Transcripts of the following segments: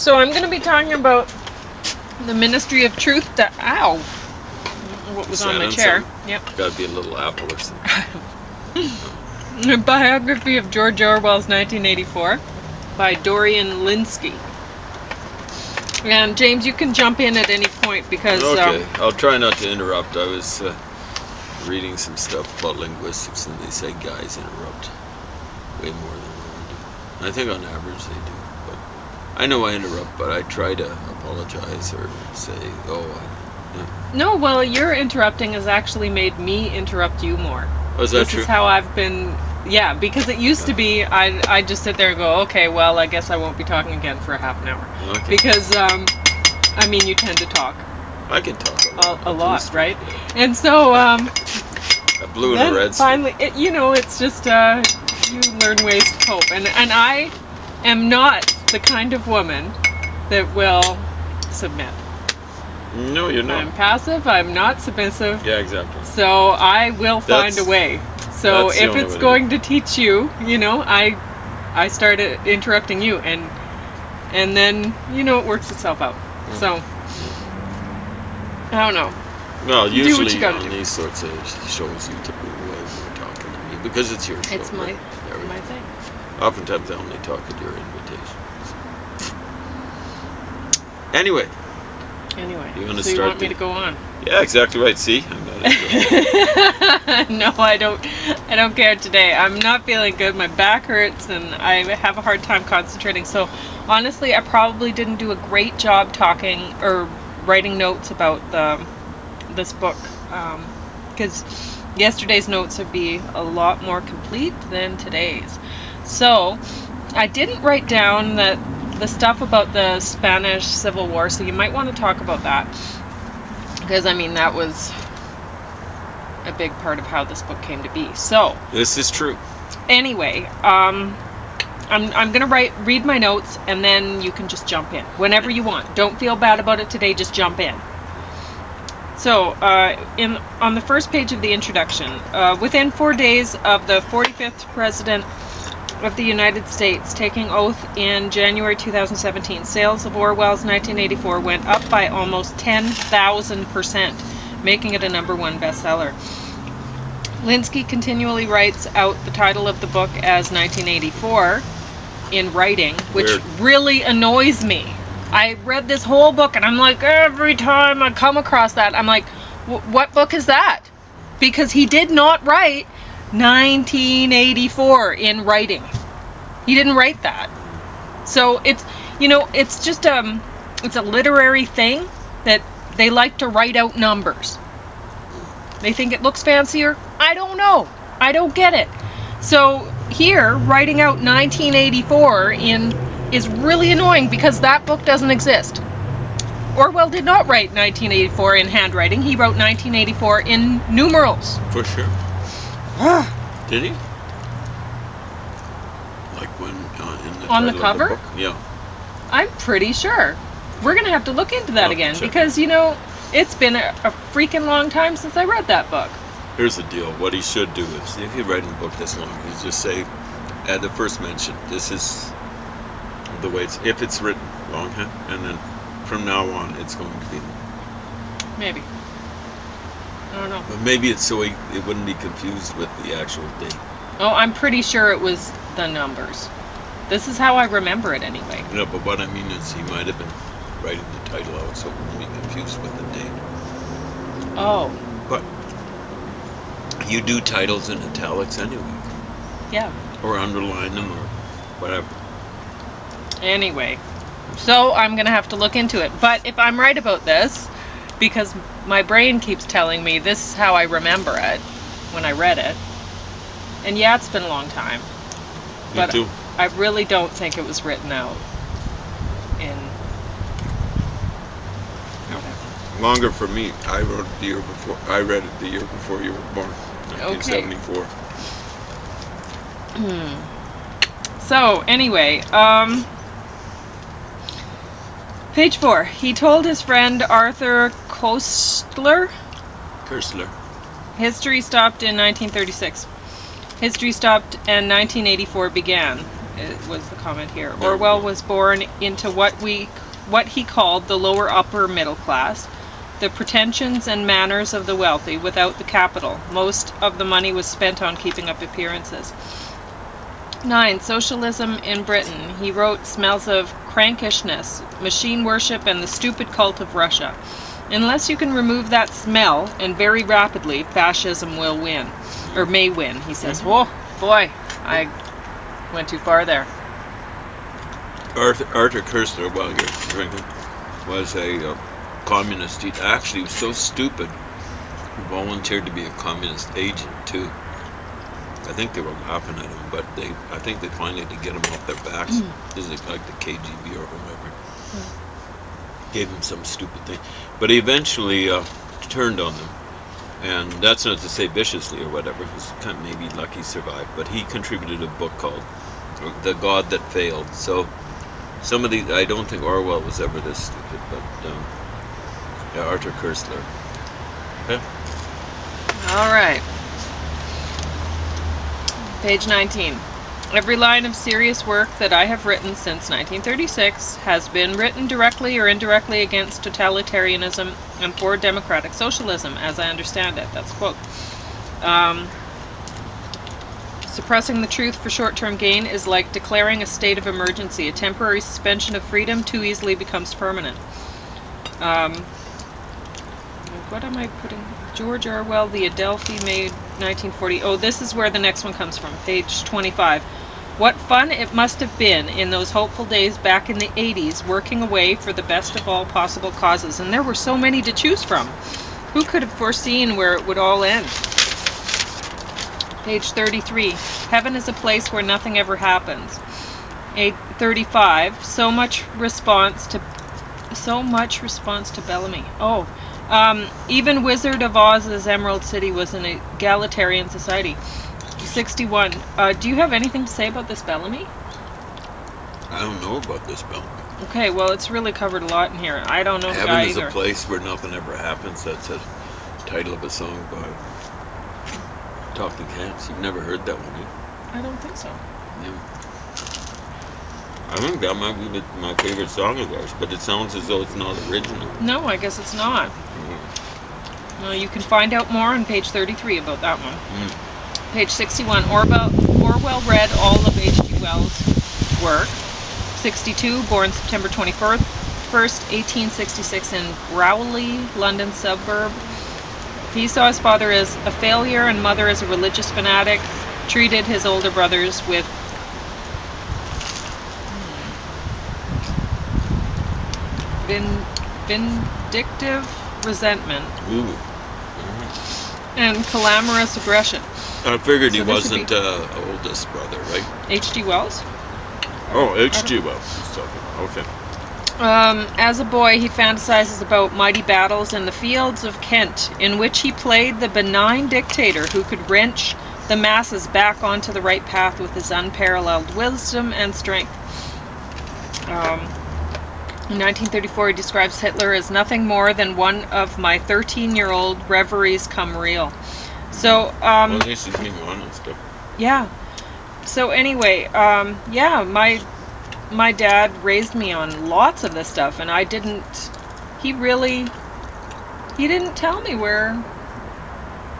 So I'm going to be talking about the Ministry of Truth. Ow! What was on my chair? Yep. Got to be a little apple or something. A biography of George Orwell's 1984 by Dorian Lynskey. And James, you can jump in at any point because... Okay, I'll try not to interrupt. I was reading some stuff about linguistics, and they say guys interrupt way more than women do. I think on average they do. But I know I interrupt, but I try to apologize or say, No, well, your interrupting has actually made me interrupt you more. Oh, is that this true? Is how I've been... Yeah, because it used to be, I'd just sit there and go, okay, well, I guess I won't be talking again for a half an hour. Okay. Because, I mean, you tend to talk. I can talk a lot, right? And so, a blue and a red. Finally, it's just, you learn ways to cope. And I am not the kind of woman that will submit. No, you're not. I'm passive, I'm not submissive. Yeah, exactly. So I will find a way. So if it's going to teach you, I started interrupting you, and then it works itself out. Mm. So I don't know. Well, usually on these sorts of shows, you typically are talking to me because it's your show. It's my thing. Oftentimes, I only talk at your invitation. Anyway, you want to you want me to go on? Yeah, exactly right. See, I'm not No, I don't care today. I'm not feeling good. My back hurts, and I have a hard time concentrating. So, honestly, I probably didn't do a great job talking or writing notes about this book, because yesterday's notes would be a lot more complete than today's. So, I didn't write down the stuff about the Spanish Civil War, so you might want to talk about that. Because, I mean, that was a big part of how this book came to be. So this is true. Anyway, I'm going to read my notes, and then you can just jump in whenever you want. Don't feel bad about it today. Just jump in. So, on the first page of the introduction, within 4 days of the 45th President of the United States taking oath in January 2017, sales of Orwell's 1984 went up by almost 10,000%, making it a #1 bestseller. Lynskey continually writes out the title of the book as 1984 in writing, which really annoys me. I read this whole book, and I'm like, every time I come across that, I'm like, what book is that? Because he did not write 1984 in writing. He didn't write that. So it's just it's a literary thing that they like to write out numbers. They think it looks fancier. I don't know. I don't get it. So here, writing out 1984 is really annoying because that book doesn't exist. Orwell did not write 1984 in handwriting. He wrote 1984 in numerals. For sure. Did he? Like when in the cover? Of the book? Yeah. I'm pretty sure. We're gonna have to look into that again because it's been a freaking long time since I read that book. Here's the deal. What he should do is, if you write a book this long, is just say, at the first mention, this is the way if it's written longhand, and then from now on, it's going to be. Maybe. I don't know. But maybe it's so it wouldn't be confused with the actual date. Oh, I'm pretty sure it was the numbers. This is how I remember it anyway. No, but what I mean is he might have been writing the title out so it wouldn't be confused with the date. Oh. But you do titles in italics anyway. Yeah. Or underline them or whatever. Anyway. So I'm going to have to look into it. But if I'm right about this, because my brain keeps telling me this is how I remember it when I read it. And yeah, it's been a long time. Me too. I really don't think it was written out in... Longer for me. I wrote it the year before. I read it the year before you were born. 1974. Okay. So, anyway, page 4. He told his friend Arthur Koestler. History stopped in 1936. History stopped and 1984 began. It was the comment here. There we Orwell go. was born into what he called the lower upper middle class, the pretensions and manners of the wealthy without the capital. Most of the money was spent on keeping up appearances. 9. Socialism in Britain. He wrote smells of crankishness, machine worship, and the stupid cult of Russia. Unless you can remove that smell, and very rapidly, fascism will win. Or may win, he says. Oh, boy, I went too far there. Arthur Koestler, while you're drinking, was a communist. He actually was so stupid, he volunteered to be a communist agent too. I think they were laughing at him, but I think they finally did get him off their backs. This is like the KGB or whatever. Gave him some stupid thing, but he eventually turned on them, and that's not to say viciously or whatever. He's kind of maybe lucky he survived, but he contributed a book called "The God That Failed." So some of these, I don't think Orwell was ever this stupid, but yeah, Arthur Koestler. Okay. All right. Page 19. Every line of serious work that I have written since 1936 has been written directly or indirectly against totalitarianism and for democratic socialism, as I understand it. That's a quote. Suppressing the truth for short-term gain is like declaring a state of emergency. A temporary suspension of freedom too easily becomes permanent. What am I putting? George Orwell, The Adelphi, May 1940. Oh, this is where the next one comes from, page 25. What fun it must have been in those hopeful days back in the 80s, working away for the best of all possible causes. And there were so many to choose from. Who could have foreseen where it would all end? Page 33. Heaven is a place where nothing ever happens. Page 35. So much response to Bellamy. Oh. Even Wizard of Oz's Emerald City was an egalitarian society. 61. Do you have anything to say about this Bellamy? I don't know about this Bellamy. Okay, well, it's really covered a lot in here. I don't know the Heaven guy is either. a place where nothing ever happens. That's a title of a song by Talking Cats. You've never heard that one, eh? I don't think so. Yeah. I think that might be my favorite song of theirs, but it sounds as though it's not original. No, I guess it's not. Well, you can find out more on page 33 about that one. Page 61. Orwell read all of H.G. Wells' work. 62. Born September 21st, 1866 in Rowley, London suburb. He saw his father as a failure and mother as a religious fanatic. Treated his older brothers with vindictive resentment and clamorous aggression. I figured he So this would wasn't oldest brother, right? H.G. Wells? Oh, H.G. Wells. Okay. As a boy, he fantasizes about mighty battles in the fields of Kent, in which he played the benign dictator who could wrench the masses back onto the right path with his unparalleled wisdom and strength. In 1934, he describes Hitler as nothing more than one of my 13-year-old reveries come real. So, well, at least he's being honest. yeah. So anyway, yeah, my dad raised me on lots of this stuff, and he didn't tell me where,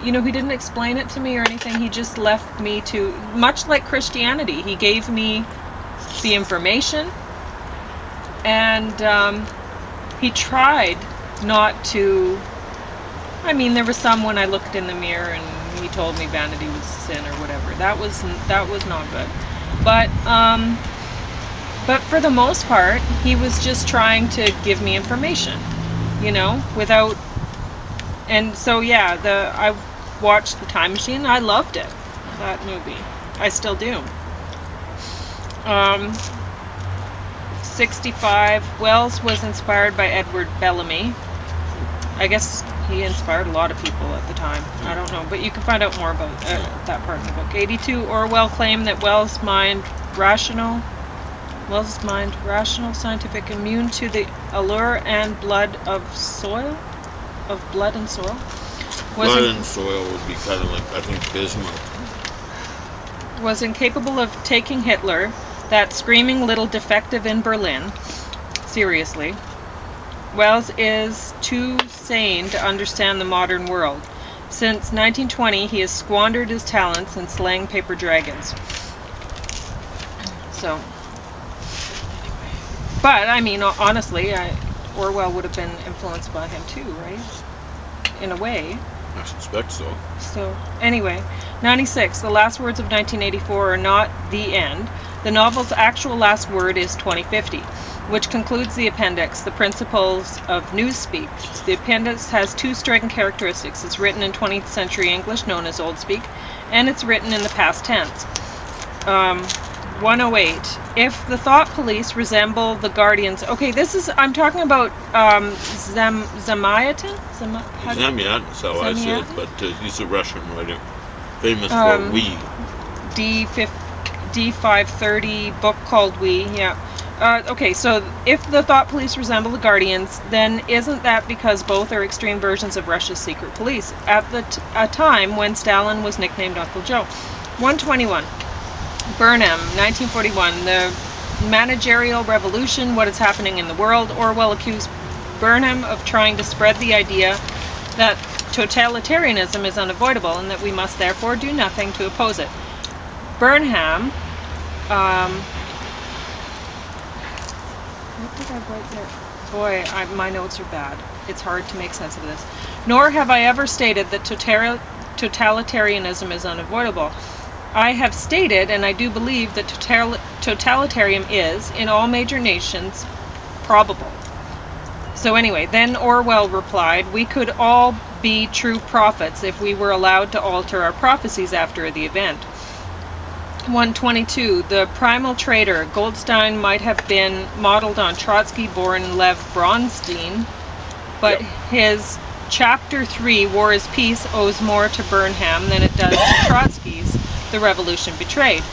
he didn't explain it to me or anything. He just left me to, much like Christianity, he gave me the information, and he tried not to, there was some when I looked in the mirror and he told me vanity was sin or whatever. That was not good. But for the most part, he was just trying to give me information, without. And so yeah, I watched The Time Machine. I loved it, that movie. I still do. 65. Wells was inspired by Edward Bellamy. I guess he inspired a lot of people at the time. I don't know, but you can find out more about that part in the book. 82. Orwell claimed that Wells' mind rational, scientific, immune to the allure and blood and soil. Blood and soil would be kind of like, I think, Bismarck. Was incapable of taking Hitler, That screaming little defective in Berlin. Seriously. Wells is too sane to understand the modern world. Since 1920, he has squandered his talents in slaying paper dragons. So, but I mean, honestly, Orwell would have been influenced by him too, right? In a way. I suspect so. So, anyway, 96. The last words of 1984 are not the end. The novel's actual last word is 2050, which concludes the appendix, The Principles of Newspeak. The appendix has two striking characteristics. It's written in 20th century English, known as Old Speak, and it's written in the past tense. 108. If the thought police resemble the guardians... Okay, I'm talking about Zamyatin? Zamyatin, is how I say it, but he's a Russian writer. Famous for We. D530, book called We, yeah. Okay, so if the thought police resemble the guardians, then isn't that because both are extreme versions of Russia's secret police, at a time when Stalin was nicknamed Uncle Joe? 121. Burnham, 1941. The managerial revolution, what is happening in the world. Orwell accused Burnham of trying to spread the idea that totalitarianism is unavoidable and that we must therefore do nothing to oppose it. Burnham, what did I write there? Boy, my notes are bad. It's hard to make sense of this. Nor have I ever stated that totalitarianism is unavoidable. I have stated, and I do believe, that totalitarianism is, in all major nations, probable. So anyway, then Orwell replied, we could all be true prophets if we were allowed to alter our prophecies after the event. 122. The primal traitor. Goldstein might have been modeled on Trotsky-born Lev Bronstein, but his Chapter 3, War is Peace, owes more to Burnham than it does to Trotsky's The Revolution Betrayed.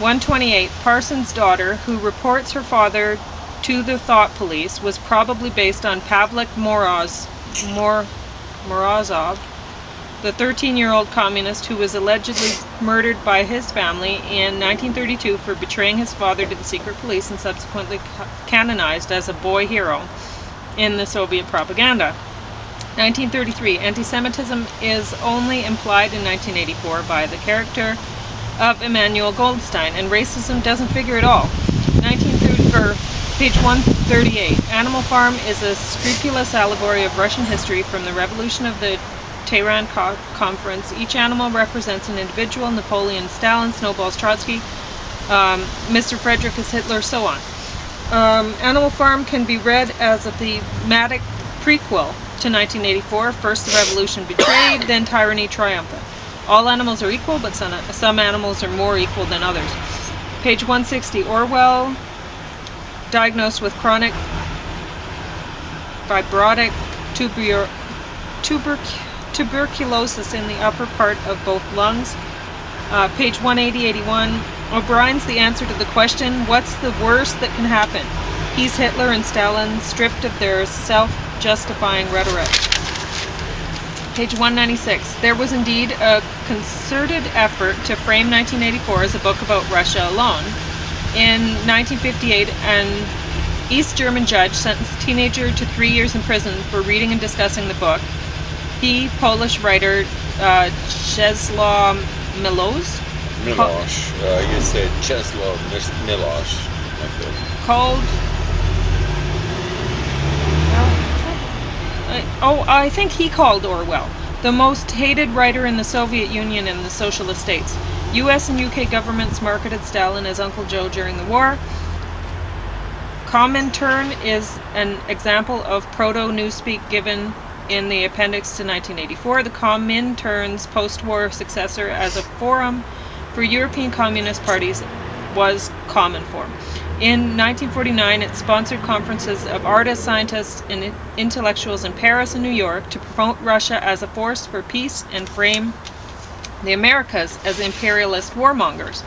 128. Parsons' daughter, who reports her father to the thought police, was probably based on Pavlik Morozov, the 13-year-old communist who was allegedly murdered by his family in 1932 for betraying his father to the secret police and subsequently canonized as a boy hero in the Soviet propaganda. 1933. Anti-Semitism is only implied in 1984 by the character of Emmanuel Goldstein, and racism doesn't figure at all. Page 138. Animal Farm is a scrupulous allegory of Russian history from the revolution of the Tehran Conference. Each animal represents an individual. Napoleon, Stalin, Snowballs, Trotsky, Mr. Frederick is Hitler, so on. Animal Farm can be read as a thematic prequel to 1984. First the revolution betrayed, then tyranny triumphant. All animals are equal, but some animals are more equal than others. Page 160. Orwell, diagnosed with chronic fibrotic tuberculosis in the upper part of both lungs. Page 180-81. O'Brien's the answer to the question, what's the worst that can happen? He's Hitler and Stalin, stripped of their self-justifying rhetoric. Page 196. There was indeed a concerted effort to frame 1984 as a book about Russia alone. In 1958, an East German judge sentenced a teenager to 3 years in prison for reading and discussing the book. He, Polish writer Czesław Milosz. You said Czesław Milosz. Called... I think he called Orwell the most hated writer in the Soviet Union and the socialist states. U.S. and U.K. governments marketed Stalin as Uncle Joe during the war. Comintern is an example of proto-newspeak given in the appendix to 1984. The Comintern's post-war successor as a forum for European communist parties was Cominform. In 1949, it sponsored conferences of artists, scientists, and intellectuals in Paris and New York to promote Russia as a force for peace and frame the Americas as imperialist warmongers.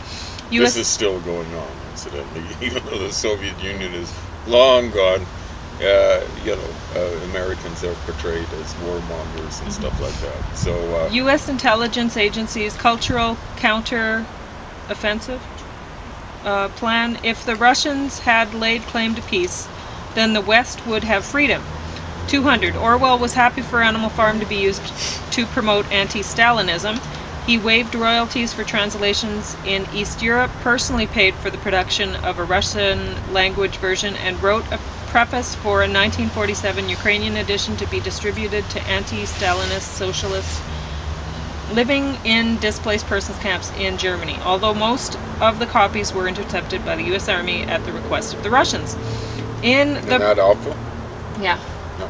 This is still going on, incidentally, even though the Soviet Union is long gone. Americans are portrayed as warmongers and stuff like that. So, U.S. intelligence agencies, cultural counter-offensive. plan, if the Russians had laid claim to peace, then the West would have freedom. 200. Orwell was happy for Animal Farm to be used to promote anti-Stalinism. He waived royalties for translations in East Europe, personally paid for the production of a Russian-language version, and wrote a preface for a 1947 Ukrainian edition to be distributed to anti-Stalinist socialists living in displaced persons camps in Germany, although most of the copies were intercepted by the U.S. Army at the request of the Russians. Isn't that awful? Yeah. No.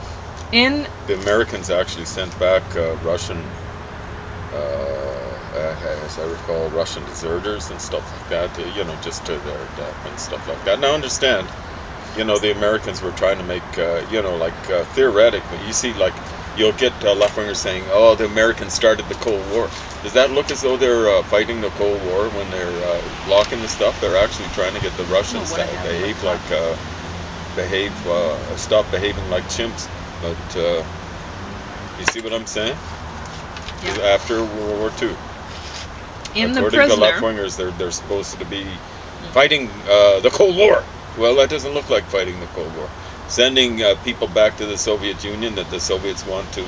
In The Americans actually sent back Russian, as I recall, Russian deserters and stuff like that, just to their death and stuff like that. Now, understand, the Americans were trying to make, theoretically, you see, like, you'll get left-wingers saying, oh, the Americans started the Cold War. Does that look as though they're fighting the Cold War when they're blocking the stuff? They're actually trying to get the Russians to stop behaving like chimps. But you see what I'm saying? Yeah. After World War II. In The According Prisoner, to left-wingers, they're supposed to be fighting the Cold War. Well, that doesn't look like fighting the Cold War. Sending people back to the Soviet Union that the Soviets want to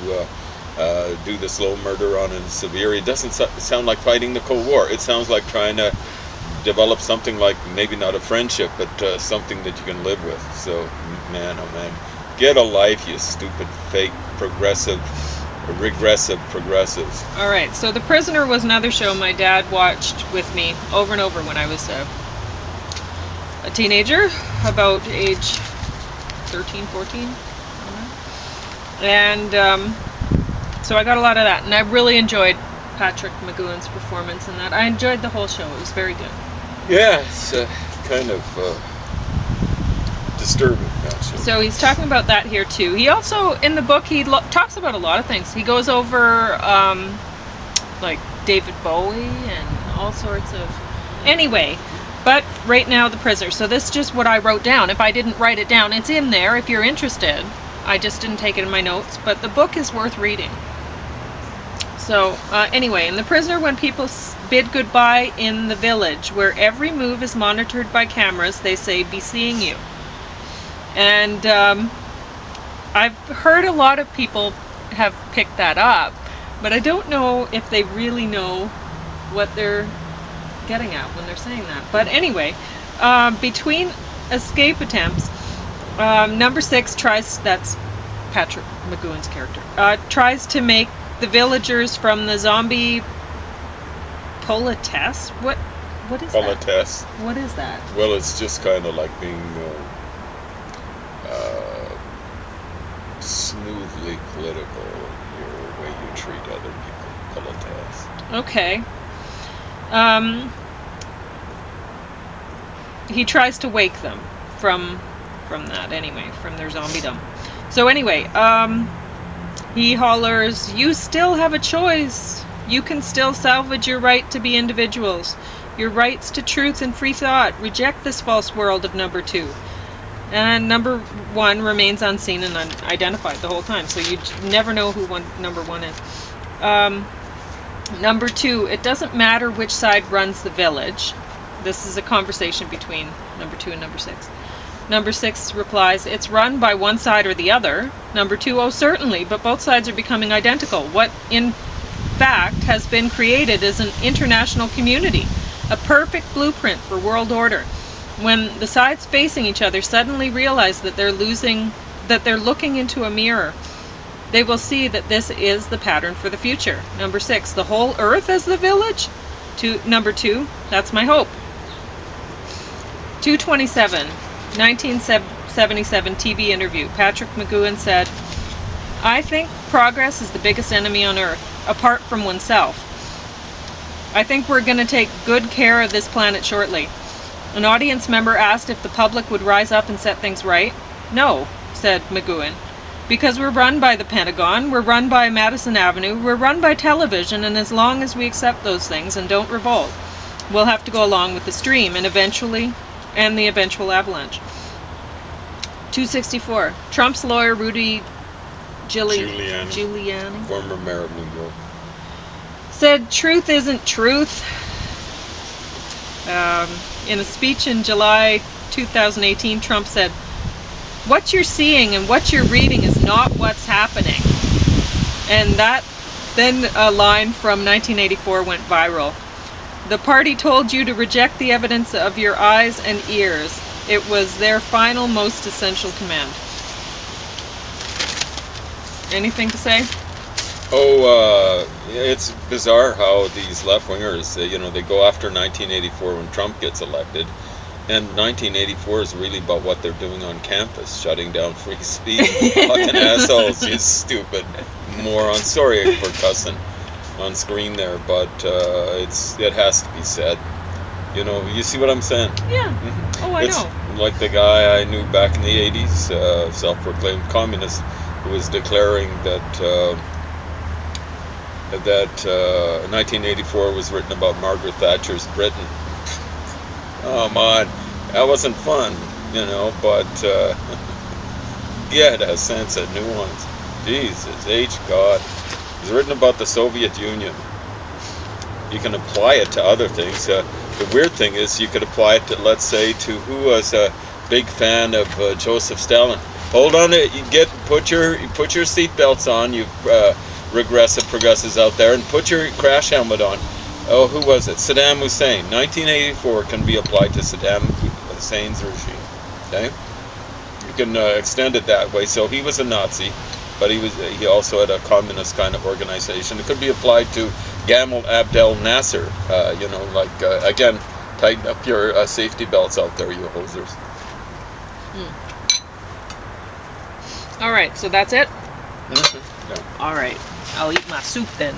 do the slow murder on in Siberia, it doesn't sound like fighting the Cold War. It sounds like trying to develop something like, maybe not a friendship, but something that you can live with. So, man, oh man, get a life, you stupid, fake, regressive progressives. All right, so The Prisoner was another show my dad watched with me over and over when I was a teenager, about age 13, 14. And so I got a lot of that, and I really enjoyed Patrick McGowan's performance in that. I enjoyed the whole show. It was very good. Yeah, it's kind of disturbing, actually. So he's talking about that here too. He also, in the book, he talks about a lot of things. He goes over like David Bowie and all sorts of... Anyway, but right now, The Prisoner. So this is just what I wrote down. If I didn't write it down, it's in there if you're interested. I just didn't take it in my notes, but the book is worth reading. So anyway, in The Prisoner, when people bid goodbye in the village, where every move is monitored by cameras, they say, "Be seeing you." And I've heard a lot of people have picked that up, but I don't know if they really know what they're getting at when they're saying that. But anyway, between escape attempts, number 6 tries, that's Patrick McGowan's character, tries to make the villagers from the zombie politesse. What is Politesse. that? What is that? Well, it's just kind of like being smoothly political in your way you treat other people. Politesse. Okay. He tries to wake them from that anyway, from their zombiedom. So anyway, he hollers, "You still have a choice. You can still salvage your right to be individuals. Your rights to truth and free thought. Reject this false world of number 2. And number 1 remains unseen and unidentified the whole time, so you never know who number 1 is. Number 2, it doesn't matter which side runs the village. This is a conversation between number 2 and number 6. Number 6 replies, "It's run by one side or the other." Number 2, "Oh, certainly, but both sides are becoming identical. What, in fact, has been created is an international community, a perfect blueprint for world order. When the sides facing each other suddenly realize that they're looking into a mirror, they will see that this is the pattern for the future." Number 6, "The whole earth as the village?" Number 2, "That's my hope." 227, 1977 TV interview. Patrick McGowan said, "I think progress is the biggest enemy on earth, apart from oneself. I think we're going to take good care of this planet shortly." An audience member asked if the public would rise up and set things right. "No," said McGowan, "because we're run by the Pentagon, we're run by Madison Avenue, we're run by television, and as long as we accept those things and don't revolt, we'll have to go along with the stream and the eventual avalanche." 264. Trump's lawyer Rudy Giuliani, former mayor of New York, said truth isn't truth. In a speech in July 2018, Trump said, "What you're seeing and what you're reading is not what's happening." And that, then a line from 1984 went viral. "The party told you to reject the evidence of your eyes and ears. It was their final, most essential command." Anything to say? Oh, it's bizarre how these left-wingers, they go after 1984 when Trump gets elected. And 1984 is really about what they're doing on campus, shutting down free speech. Fucking assholes, you stupid moron. Sorry for cussing on screen there, but it has to be said. You see what I'm saying? Yeah. Oh, I It's know. like the guy I knew back in the 80s, self-proclaimed communist, who was declaring that 1984 was written about Margaret Thatcher's Britain. Oh man, that wasn't fun, but yeah, it has sense and nuance. Jesus H. God. It was written about the Soviet Union. You can apply it to other things. The weird thing is you could apply it to, let's say, to who was a big fan of Joseph Stalin. Hold on, put your seatbelts on, you regressive progressives out there, and put your crash helmet on. Oh, who was it? Saddam Hussein. 1984 can be applied to Saddam Hussein's regime. Okay, you can extend it that way. So he was a Nazi, but he also had a communist kind of organization. It could be applied to Gamal Abdel Nasser. Again, tighten up your safety belts out there, you hosers. All right, so that's it? Yeah. All right, I'll eat my soup then.